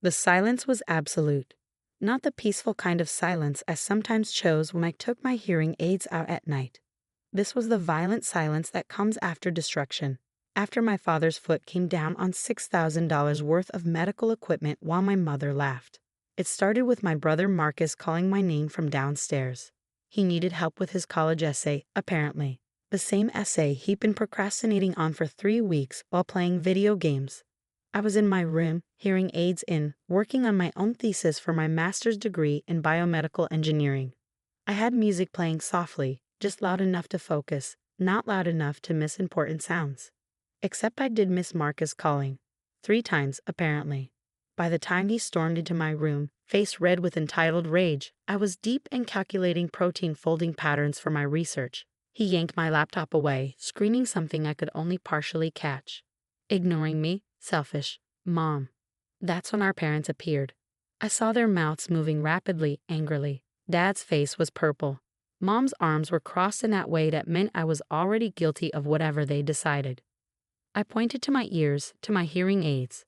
The silence was absolute. Not the peaceful kind of silence I sometimes chose when I took my hearing aids out at night. This was the violent silence that comes after destruction. After my father's foot came down on $6,000 worth of medical equipment while my mother laughed. It started with my brother Marcus calling my name from downstairs. He needed help with his college essay, apparently. The same essay he'd been procrastinating on for 3 weeks while playing video games. I was in my room, hearing aids in, working on my own thesis for my master's degree in biomedical engineering. I had music playing softly, just loud enough to focus, not loud enough to miss important sounds. Except I did miss Marcus calling. 3 times, apparently. By the time he stormed into my room, face red with entitled rage, I was deep in calculating protein folding patterns for my research. He yanked my laptop away, screaming something I could only partially catch. Ignoring me, selfish, Mom. That's when our parents appeared. I saw their mouths moving rapidly, angrily. Dad's face was purple. Mom's arms were crossed in that way that meant I was already guilty of whatever they decided. I pointed to my ears, to my hearing aids.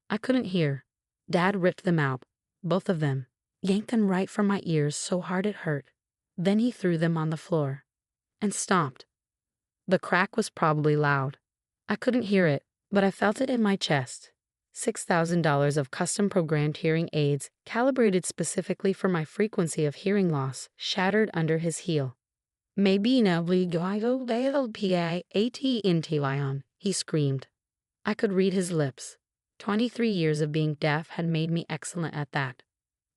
I couldn't hear. Dad ripped them out, both of them, yanked them right from my ears so hard it hurt. Then he threw them on the floor and stomped. The crack was probably loud. I couldn't hear it, but I felt it in my chest. $6,000 of custom-programmed hearing aids, calibrated specifically for my frequency of hearing loss, shattered under his heel. Maybe he screamed. I could read his lips. 23 years of being deaf had made me excellent at that.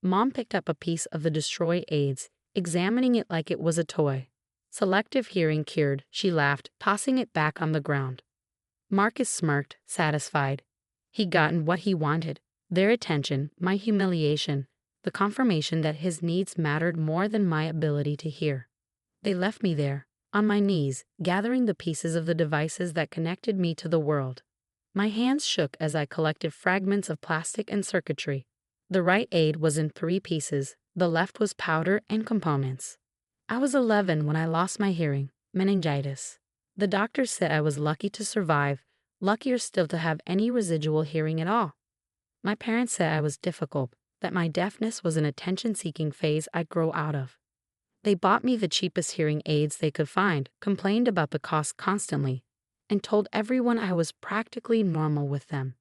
Mom picked up a piece of the destroyed aids, examining it like it was a toy. Selective hearing cured, she laughed, tossing it back on the ground. Marcus smirked, satisfied. He'd gotten what he wanted, their attention, my humiliation, the confirmation that his needs mattered more than my ability to hear. They left me there, on my knees, gathering the pieces of the devices that connected me to the world. My hands shook as I collected fragments of plastic and circuitry. The right aid was in 3 pieces, the left was powder and components. I was 11 when I lost my hearing, meningitis. The doctor said I was lucky to survive, luckier still to have any residual hearing at all. My parents said I was difficult, that my deafness was an attention-seeking phase I'd grow out of. They bought me the cheapest hearing aids they could find, complained about the cost constantly, and told everyone I was practically normal with them.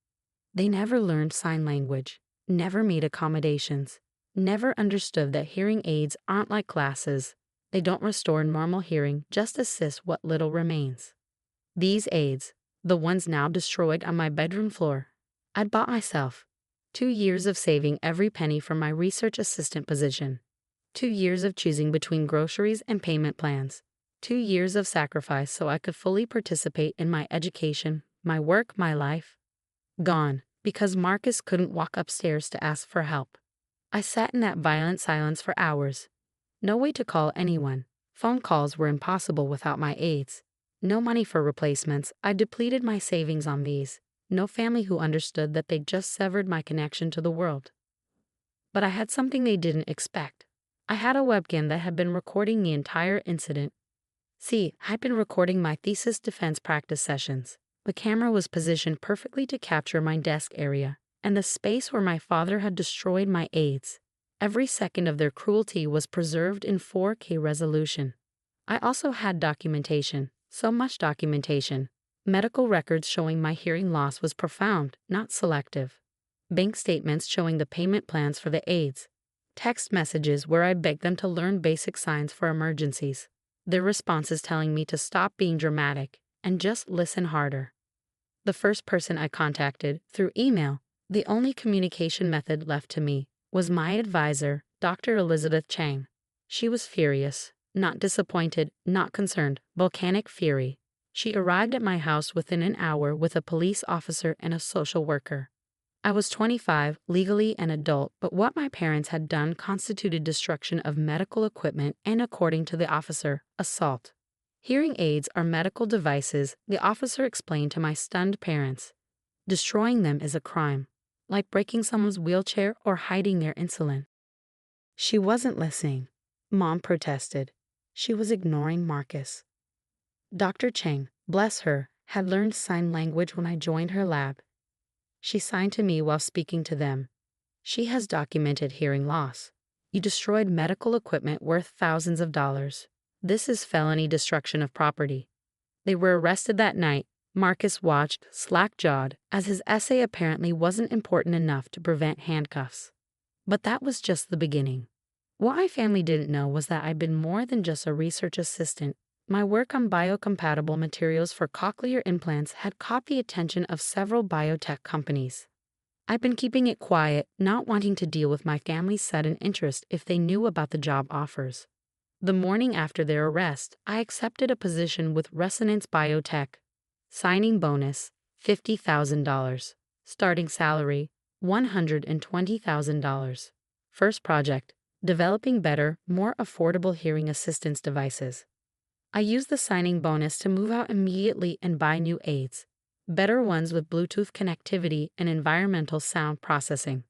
They never learned sign language, never made accommodations, never understood that hearing aids aren't like glasses. They don't restore normal hearing, just assist what little remains. These aids, the ones now destroyed on my bedroom floor, I'd bought myself. 2 years of saving every penny from my research assistant position. 2 years of choosing between groceries and payment plans. 2 years of sacrifice so I could fully participate in my education, my work, my life. Gone, because Marcus couldn't walk upstairs to ask for help. I sat in that violent silence for hours. No way to call anyone. Phone calls were impossible without my aids. No money for replacements. I depleted my savings on these. No family who understood that they'd just severed my connection to the world. But I had something they didn't expect. I had a webcam that had been recording the entire incident. See, I'd been recording my thesis defense practice sessions. The camera was positioned perfectly to capture my desk area, and the space where my father had destroyed my aids. Every second of their cruelty was preserved in 4K resolution. I also had documentation, so much documentation. Medical records showing my hearing loss was profound, not selective. Bank statements showing the payment plans for the aids. Text messages where I begged them to learn basic signs for emergencies. Their responses telling me to stop being dramatic and just listen harder. The first person I contacted, through email, the only communication method left to me, was my advisor, Dr. Elizabeth Chang. She was furious, not disappointed, not concerned, volcanic fury. She arrived at my house within an hour with a police officer and a social worker. I was 25, legally an adult, but what my parents had done constituted destruction of medical equipment and, according to the officer, assault. Hearing aids are medical devices, the officer explained to my stunned parents. Destroying them is a crime, like breaking someone's wheelchair or hiding their insulin. She wasn't listening. Mom protested. She was ignoring Marcus. Dr. Chang, bless her, had learned sign language when I joined her lab. She signed to me while speaking to them. She has documented hearing loss. You destroyed medical equipment worth thousands of dollars. This is felony destruction of property. They were arrested that night. Marcus watched, slack-jawed, as his essay apparently wasn't important enough to prevent handcuffs. But that was just the beginning. What my family didn't know was that I'd been more than just a research assistant. My work on biocompatible materials for cochlear implants had caught the attention of several biotech companies. I'd been keeping it quiet, not wanting to deal with my family's sudden interest if they knew about the job offers. The morning after their arrest, I accepted a position with Resonance Biotech. Signing bonus, $50,000. Starting salary, $120,000. First project, developing better, more affordable hearing assistance devices. I used the signing bonus to move out immediately and buy new aids. Better ones with Bluetooth connectivity and environmental sound processing.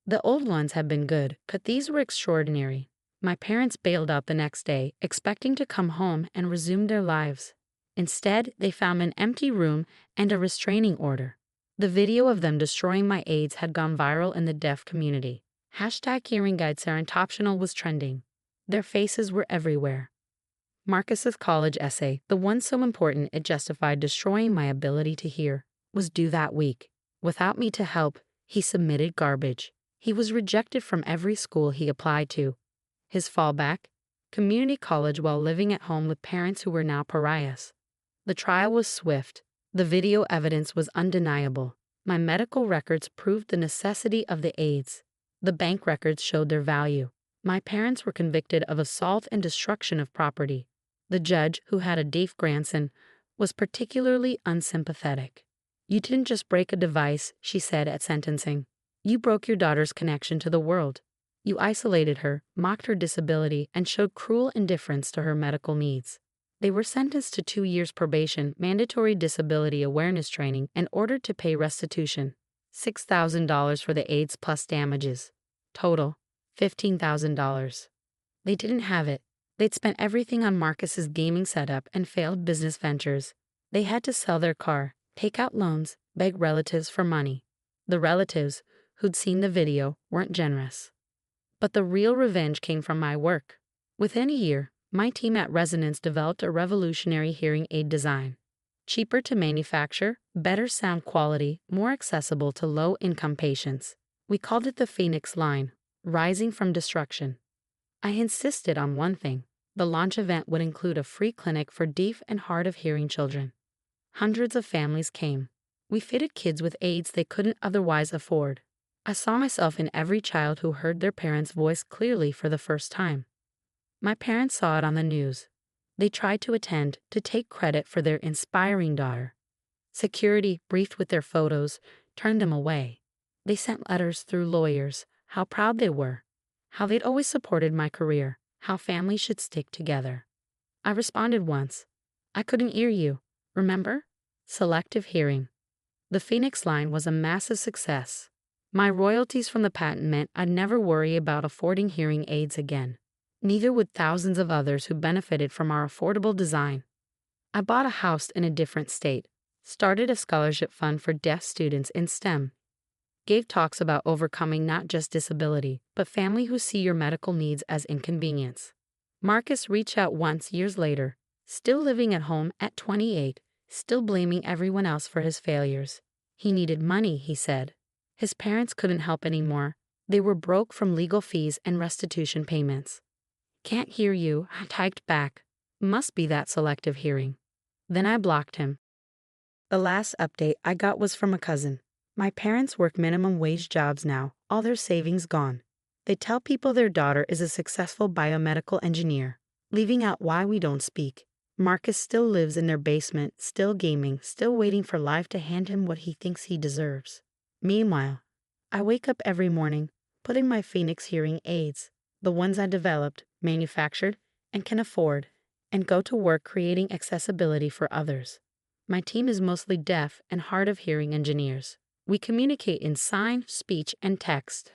The old ones had been good, but these were extraordinary. My parents bailed out the next day, expecting to come home and resume their lives. Instead, they found an empty room and a restraining order. The video of them destroying my aids had gone viral in the deaf community. #HearingGuideSerenToptional was trending. Their faces were everywhere. Marcus's college essay, the one so important it justified destroying my ability to hear, was due that week. Without me to help, he submitted garbage. He was rejected from every school he applied to. His fallback? Community college while living at home with parents who were now pariahs. The trial was swift. The video evidence was undeniable. My medical records proved the necessity of the aids. The bank records showed their value. My parents were convicted of assault and destruction of property. The judge, who had a deaf grandson, was particularly unsympathetic. "You didn't just break a device," she said at sentencing. "You broke your daughter's connection to the world. You isolated her, mocked her disability, and showed cruel indifference to her medical needs." They were sentenced to 2 years probation, mandatory disability awareness training, and ordered to pay restitution. $6,000 for the aids plus damages. Total, $15,000. They didn't have it. They'd spent everything on Marcus's gaming setup and failed business ventures. They had to sell their car, take out loans, beg relatives for money. The relatives, who'd seen the video, weren't generous. But the real revenge came from my work. Within a year, my team at Resonance developed a revolutionary hearing aid design. Cheaper to manufacture, better sound quality, more accessible to low-income patients. We called it the Phoenix line, rising from destruction. I insisted on one thing. The launch event would include a free clinic for deaf and hard of hearing children. Hundreds of families came. We fitted kids with aids they couldn't otherwise afford. I saw myself in every child who heard their parents' voice clearly for the first time. My parents saw it on the news. They tried to attend, to take credit for their inspiring daughter. Security, briefed with their photos, turned them away. They sent letters through lawyers, how proud they were, how they'd always supported my career, how families should stick together. I responded once. "I couldn't hear you. Remember? Selective hearing." The Phoenix line was a massive success. My royalties from the patent meant I'd never worry about affording hearing aids again. Neither would thousands of others who benefited from our affordable design. I bought a house in a different state, started a scholarship fund for deaf students in STEM, gave talks about overcoming not just disability, but family who see your medical needs as inconvenience. Marcus reached out once years later, still living at home at 28, still blaming everyone else for his failures. He needed money, he said. His parents couldn't help anymore. They were broke from legal fees and restitution payments. "Can't hear you," I typed back. Must be that selective hearing. Then I blocked him. The last update I got was from a cousin. My parents work minimum wage jobs now, all their savings gone. They tell people their daughter is a successful biomedical engineer, leaving out why we don't speak. Marcus still lives in their basement, still gaming, still waiting for life to hand him what he thinks he deserves. Meanwhile, I wake up every morning, putting my Phoenix hearing aids, the ones I developed, manufactured, and can afford, and go to work creating accessibility for others. My team is mostly deaf and hard of hearing engineers. We communicate in sign, speech, and text.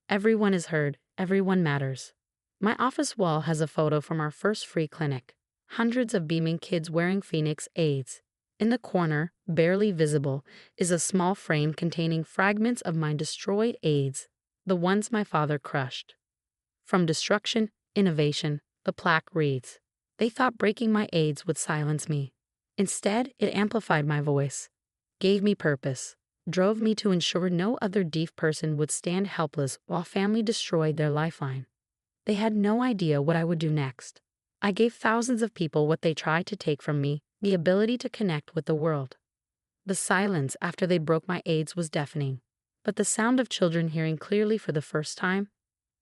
Everyone is heard, everyone matters. My office wall has a photo from our first free clinic. Hundreds of beaming kids wearing Phoenix aids. In the corner, barely visible, is a small frame containing fragments of my destroyed aids. the ones my father crushed. From destruction, innovation, the plaque reads. They thought breaking my aids would silence me. Instead, it amplified my voice, gave me purpose, drove me to ensure no other deaf person would stand helpless while family destroyed their lifeline. They had no idea what I would do next. I gave thousands of people what they tried to take from me, the ability to connect with the world. The silence after they broke my aids was deafening, but the sound of children hearing clearly for the first time,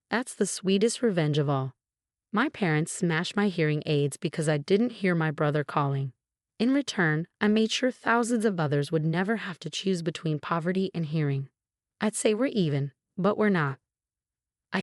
that's the sweetest revenge of all. My parents smashed my hearing aids because I didn't hear my brother calling. In return, I made sure thousands of others would never have to choose between poverty and hearing. I'd say we're even, but we're not.